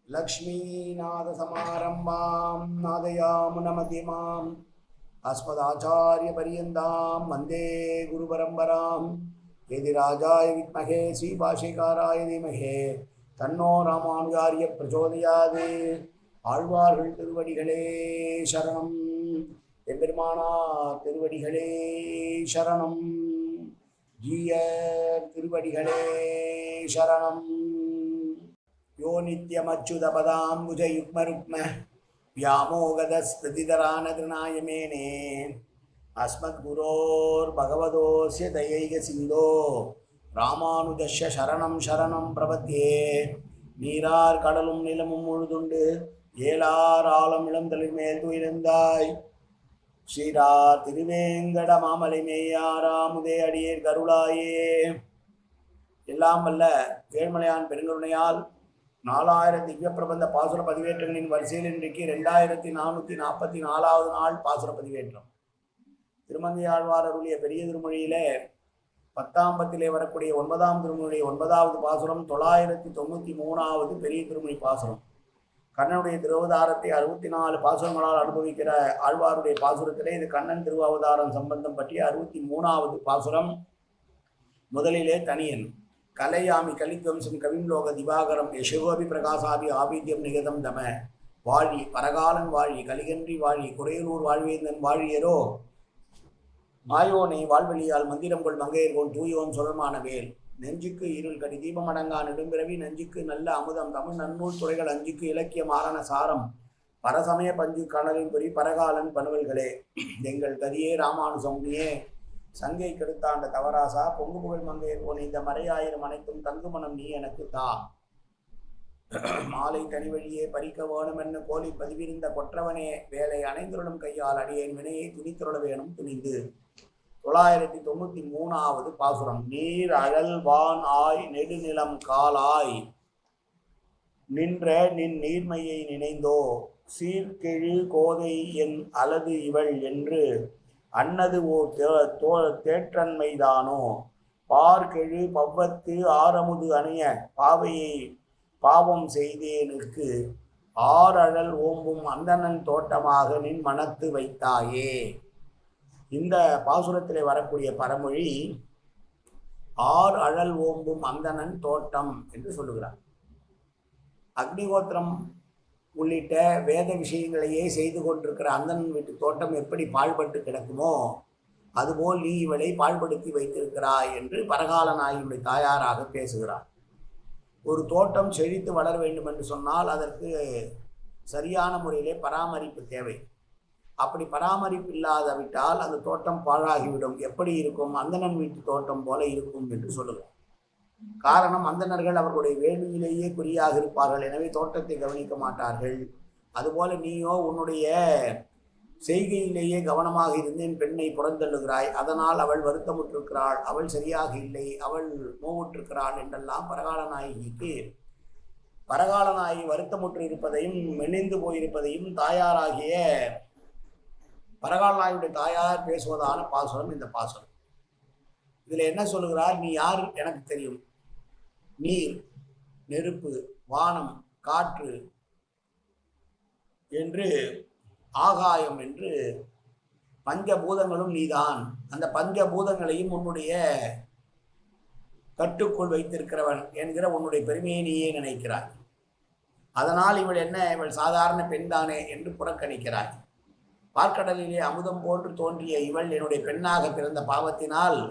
लक्ष्मीनाथसमारम्भां नादयामुनमध्यमाम् अस्मदाचार्यपर्यन्तां वन्दे गुरुपरम्परां यदिराजाय विद्महे श्रीभाष्यकाराय धीमहि तन्नो रामानुजार्य प्रचोदयात् ஆழ்வார்கள் திருவடிகளே சரணம் எம்பெருமானார் திருவடிகளே சரணம் ஜீயர் திருவடிகளே சரணம் யோ நித்யமச்சுதபதாம்புஜயுக்மருக்ம व्यामोगदस्पतिधरानगृणायमेने अस्मद्गुरोर्भगवतोऽस्य दयैकसिन्धो रामानुजस्य शरणं शरणं प्रपद्ये நீரார் கடலும் நிலமும் முழுதுண்டு ஏலார் ஆலம் இளந்தளிர் மேல் துயிலந்தாய் ஸ்ரீரா திருவேங்கட மாமலை மேயாராமுதே அடியேர் கருளாயே. எல்லாம் வல்ல ஏழ்மலையான் பெருங்கருணையால் 4000 திவ்ய பிரபந்த பாசுர பதிவேற்றங்களின் வரிசையில் இன்றைக்கு 2444வது நாள் பாசுர பதிவேற்றம். திருமங்கையாழ்வார் அருளிய பெரிய திருமொழியிலே 10ஆம் பத்திலே வரக்கூடிய 9ஆம் திருமொழியுடைய 9வது பாசுரம் 993வது பெரிய திருமொழி பாசுரம். கண்ணனுடைய திருவதாரத்தை 64 பாசுரங்களால் அனுபவிக்கிற ஆழ்வாருடைய பாசுரத்திலே இது கண்ணன் திருவாவதாரம் சம்பந்தம் பற்றிய 63வது பாசுரம். முதலிலே தனியன் கலையாமி கலித்வம்சம் கவிம்லோக திவாகரம் யசோபி பிரகாசாபி ஆபித்யம் நிகதம் தம வாழி பரகாலன் வாழி கலிகன்றி வாழி குறையலூர் வாழ்வேந்தன் வாழியரோ மாயோனை வாழ்வெளியால் மந்திரம் கொள் மங்கையர்கோன் தூயோன் சுழமான வேல் நெஞ்சுக்கு இருள் கடி தீபமடங்கா நெடும்பிறவி நஞ்சுக்கு நல்ல அமுதம் தமிழ் நன்னூல் துறைகள் அஞ்சுக்கு இலக்கிய மாறான சாரம் பரசமய பஞ்சு கணலின் பொறி பரகாலன் பனுவல்களே எங்கள் கதியே ராமானுசம்னியே சங்கை கெடுத்தாண்ட தவராசா பொங்கு புகழ் மங்கையர்கோன் இந்த மறையாயிரம் அனைத்தும் தங்குமணம் நீ எனக்கு தா மாலை தனிவழியே பறிக்க வேணும் என்ன கோலி பதிவிருந்த கொற்றவனே வேலை அணைந்துருளும் கையால் அடியேன் வினையை துணித்துருள வேணும் துணிந்து. 993வது பாசுரம். நீர் அழல் வான் ஆய் நெடுநிலம் காலாய் நின்ற நின் நீர்மையை நினைந்தோ சீர்கெழு கோதை என் அலது இவள் என்று அன்னது ஓ தேற்றன்மைதானோ பார்கெழு பவ்வத்து ஆரமுது அணைய பாவையை பாவம் செய்தேனுக்கு ஆறழல் ஓம்பும் அந்தணன் தோட்டமாக நின் மனத்து வைத்தாயே. இந்த பாசுரத்திலே வரக்கூடிய பரமொழி ஆர் அழல் ஓம்பும் அந்தணன் தோட்டம் என்று சொல்லுகிறார். அக்னிகோத்திரம் உள்ளிட்ட வேத விஷயங்களையே செய்து கொண்டிருக்கிற அந்தணன் வீட்டு தோட்டம் எப்படி பாழ்பட்டு கிடக்குமோ அதுபோல் நீ இவளை பாழ்படுத்தி வைத்திருக்கிறாய் என்று பரகாலனாயினுடைய தாயாராக பேசுகிறார். ஒரு தோட்டம் செழித்து வளர வேண்டும் என்று சொன்னால் அதற்கு சரியான முறையிலே பராமரிப்பு தேவை. அப்படி பராமரிப்பு இல்லாத விட்டால் அந்த தோட்டம் பாழாகிவிடும். எப்படி இருக்கும்? அந்தணன் வீட்டு தோட்டம் போல இருக்கும் என்று சொல்லுகிறார். காரணம், அந்தணர்கள் அவர்களுடைய வேள்வியிலேயே குறியாக இருப்பார்கள். எனவே தோட்டத்தை கவனிக்க மாட்டார்கள். அதுபோல நீயோ உன்னுடைய செய்கையிலேயே கவனமாக இருந்து என் பெண்ணை புறந்தள்ளுகிறாய், அதனால் அவள் வருத்தமுற்றிருக்கிறாள், அவள் சரியாக இல்லை, அவள் நோவுற்றிருக்கிறாள் என்றெல்லாம் பரகாலநாயகிக்கு பரகாலநாயகி வருத்தமுற்று இருப்பதையும் மெனிந்து போயிருப்பதையும் தாயாராகிய பரகாலநாயகியுடைய தாயார் பேசுவதான பாசுரம் இந்த பாசுரம். இதில் என்ன சொல்லுகிறார்? நீ யார் எனக்கு தெரியும். நீர், நெருப்பு, வானம், காற்று என்று ஆகாயம் என்று பஞ்சபூதங்களும் நீதான். அந்த பஞ்சபூதங்களையும் உன்னுடைய கட்டுக்குள் வைத்திருக்கிறவன் என்கிற உன்னுடைய பெருமையை நீயே நினைக்கிறாய். அதனால் இவள் என்ன, இவள் சாதாரண பெண் தானே என்று புறக்கணிக்கிறாய். பார்க்கடலிலே அமுதம் போன்று தோன்றிய இவள் என்னுடைய பெண்ணாக பிறந்த பாவத்தினால்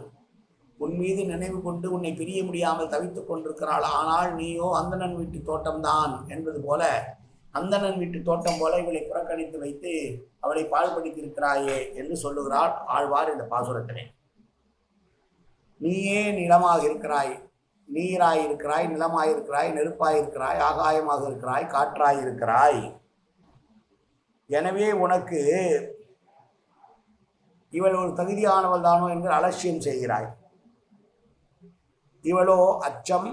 உன் மீது நினைவு கொண்டு உன்னை பிரிய முடியாமல் தவித்துக் கொண்டிருக்கிறாள். ஆனால் நீயோ அந்தணன் வீட்டு தோட்டம்தான் என்பது போல, அந்தணன் வீட்டு தோட்டம் போல இவளை புறக்கணித்து வைத்து அவளை பாழ்படுத்தியிருக்கிறாயே என்று சொல்லுகிறாள் ஆழ்வார் இந்த பாசுரத்திலே. நீயே நிலமாக இருக்கிறாய், நீராயிருக்கிறாய், நிலமாயிருக்கிறாய், நெருப்பாயிருக்கிறாய், ஆகாயமாக இருக்கிறாய், காற்றாயிருக்கிறாய். எனவே உனக்கு இவள் ஒரு தகுதியானவள் தானோ என்று அலட்சியம் செய்கிறாய். இவளோ அச்சம்,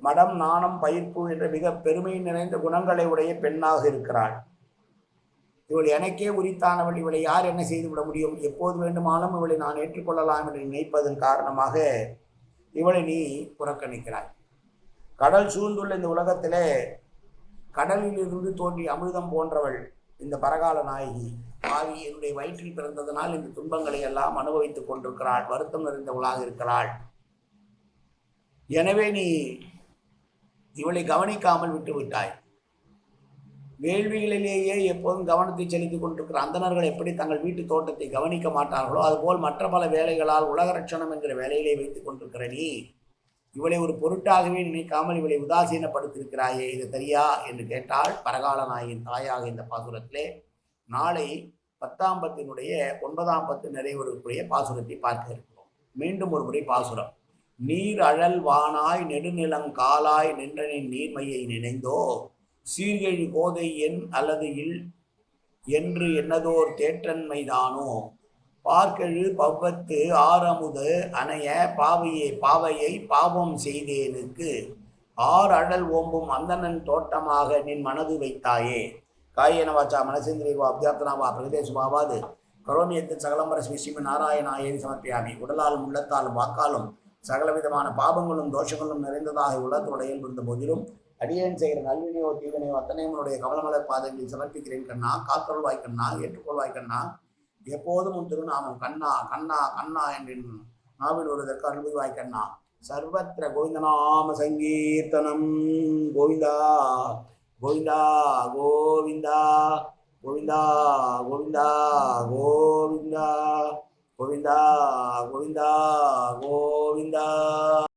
மடம், நாணம், பயிர்ப்பு என்ற மிக பெருமை நிறைந்த குணங்களை உடைய பெண்ணாக இருக்கிறாள். இவள் எனக்கே உரித்தானவள், இவளை யார் என்ன செய்துவிட முடியும்? எப்போது வேண்டுமானாலும் இவளை நான் ஏற்றுக்கொள்ளலாம் என்று நினைப்பதன் காரணமாக இவளை நீ புறக்கணிக்கிறாய். கடல் சூழ்ந்துள்ள இந்த உலகத்திலே கடலிலிருந்து தோன்றி அமிர்தம் போன்றவள் இந்த பரகால நாயகி. பாவி என்னுடைய வயிற்றில் பிறந்ததனால் இந்த துன்பங்களை எல்லாம் அனுபவித்துக் கொண்டிருக்கிறாள், வருத்தம் நிறைந்தவளாக இருக்கிறாள். எனவே நீ இவளை கவனிக்காமல் விட்டு விட்டாய். வேள்விகளிலேயே எப்போதும் கவனத்தை செலுத்திக் கொண்டிருக்கிற அந்தணர்கள் எப்படி தங்கள் வீட்டு தோட்டத்தை கவனிக்க மாட்டார்களோ அதுபோல் மற்ற பல வேலைகளால் உலக ரட்சணம் என்கிற வேலையிலே வைத்துக் கொண்டிருக்கிற நீ இவளை ஒரு பொருட்டாகவே நினைக்காமல் இவளை உதாசீனப்படுத்தியிருக்கிறாயே, இது சரியா என்று கேட்டால் பரகால நாயின் தாயாக இந்த பாசுரத்திலே நாளை 10ஆம் பத்தினுடைய 9ஆம் பத்து நிறைவுடைய பாசுரத்தை பார்க்க இருக்கிறோம். மீண்டும் ஒரு முறை பாசுரம். நீர் அழல் வானாய் நெடுநிலங்காலாய் நின்றனின் நீர்மையை நினைந்தோ சீர்கெழி கோதை என் அல்லது இல் என்று என்னதோர் தேற்றன்மைதானோ பார்க்கெழு பவ்வத்து ஆரமுது அணைய பாவையை பாவம் செய்தேனுக்கு ஆர் அழல் ஓம்பும் அந்தணன் தோட்டமாக நின் மனது வைத்தாயே. காயேன வாச்சா மனசேந்திரியவா அப்தியாப்தனாவா பிரகதேசுவாவாது கரோமியத்தின் சகலம்பர ஸ்ரீ நாராயணாயேன் சமர்ப்பியாமி. உடலாலும் உள்ளத்தாலும் வாக்காலும் சகலவிதமான பாபங்களும் தோஷங்களும் நிறைந்ததாக உலகத்துடையில் இருந்த போதிலும் அடியேன் செய்கிற நல்வினையோ தீவினையோ அத்தனையும் உன்னுடைய கமலமலர் பாதங்களில் சமர்ப்பிக்கிறேன் கண்ணா. காத்தொள்வாய் கண்ணா, ஏற்றுக்கொள்வாய் கண்ணா. எப்போதும் உன் திருநாமம் கண்ணா கண்ணா கண்ணா என்று நாவில் வருவதற்கு அனுபவிவாய் கண்ணா. சர்வத்திர கோவிந்தநாம சங்கீர்த்தனம். கோவிந்தா கோவிந்தா கோவிந்தா கோவிந்தா கோவிந்தா கோவிந்தா கோவிந்தா கோவிந்தா கோவிந்தா.